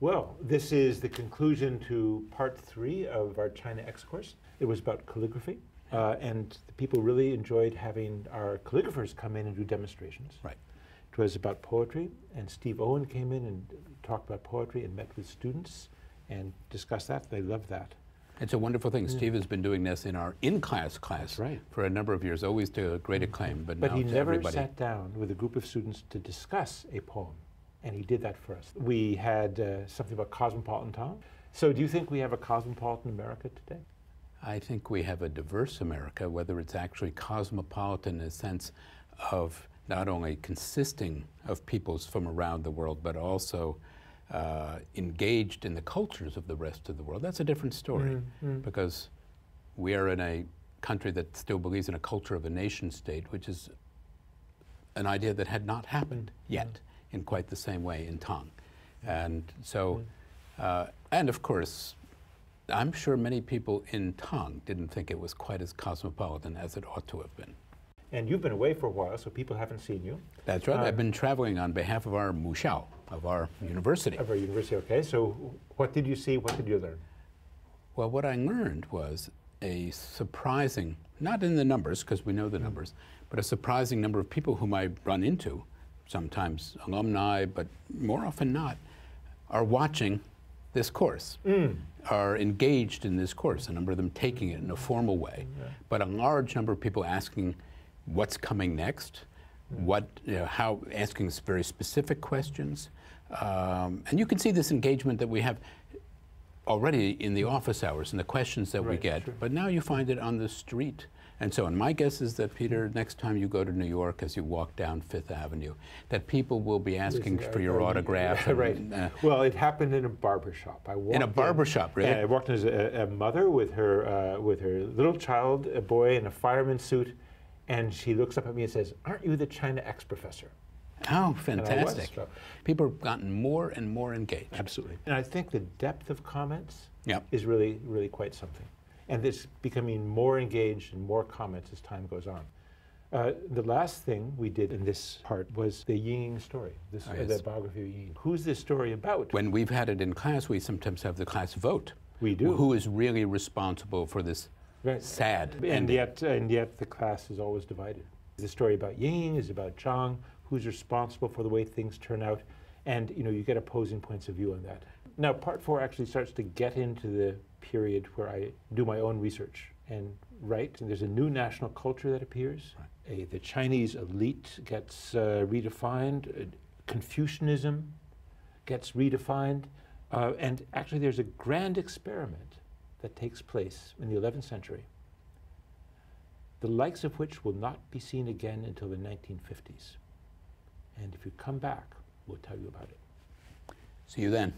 Well, this is the conclusion to part 3 of our ChinaX course. It was about calligraphy, and the people really enjoyed having our calligraphers come in and do demonstrations. Right. It was about poetry, and Steve Owen came in and talked about poetry and met with students and discussed that. They loved that. It's a wonderful thing. Steve has been doing this in our in-class class for a number of years, always to great acclaim. But now he never everybody. sat down with a group of students to discuss a poem, and he did that for us. We had something about cosmopolitan town. So do you think we have a cosmopolitan America today? I think we have a diverse America, whether it's actually cosmopolitan in the sense of not only consisting of peoples from around the world, but also engaged in the cultures of the rest of the world. That's a different story, because we are in a country that still believes in a culture of a nation state, which is an idea that had not happened yet in quite the same way in Tang. And so, and of course, I'm sure many people in Tang didn't think it was quite as cosmopolitan as it ought to have been. And you've been away for a while, so people haven't seen you. That's right. I've been traveling on behalf of our muxiao, of our university. Of our university, okay. So what did you see? What did you learn? Well, what I learned was a surprising, not in the numbers, because we know the numbers, but a surprising number of people whom I run into, sometimes alumni, but more often not, are watching this course, are engaged in this course, a number of them taking it in a formal way, but a large number of people asking what's coming next, how, asking very specific questions. And you can see this engagement that we have already in the office hours and the questions that we get, but now you find it on the street. And so, and my guess is that, Peter, next time you go to New York, as you walk down Fifth Avenue, that people will be asking for your autograph. Well, it happened in a barber shop. In a barber shop, really? Yeah, I walked in as a mother with her little child, a boy in a fireman's suit, and she looks up at me and says, "Aren't you the ChinaX professor?" Oh, fantastic. So. People have gotten more and more engaged. Absolutely. And I think the depth of comments is really, really quite something. And it's becoming more engaged and more comments as time goes on. The last thing we did in this part was the Ying story, the biography of Ying. Who's this story about? When we've had it in class, we sometimes have the class vote. We do. Who is really responsible for this sad ending? And yet the class is always divided. The story about Ying is about Zhang, who's responsible for the way things turn out, and you get opposing points of view on that. Now, part 4 actually starts to get into the period where I do my own research and write. And there's a new national culture that appears. The Chinese elite gets redefined. Confucianism gets redefined. And actually, there's a grand experiment that takes place in the 11th century, the likes of which will not be seen again until the 1950s. And if you come back, we'll tell you about it. See you then.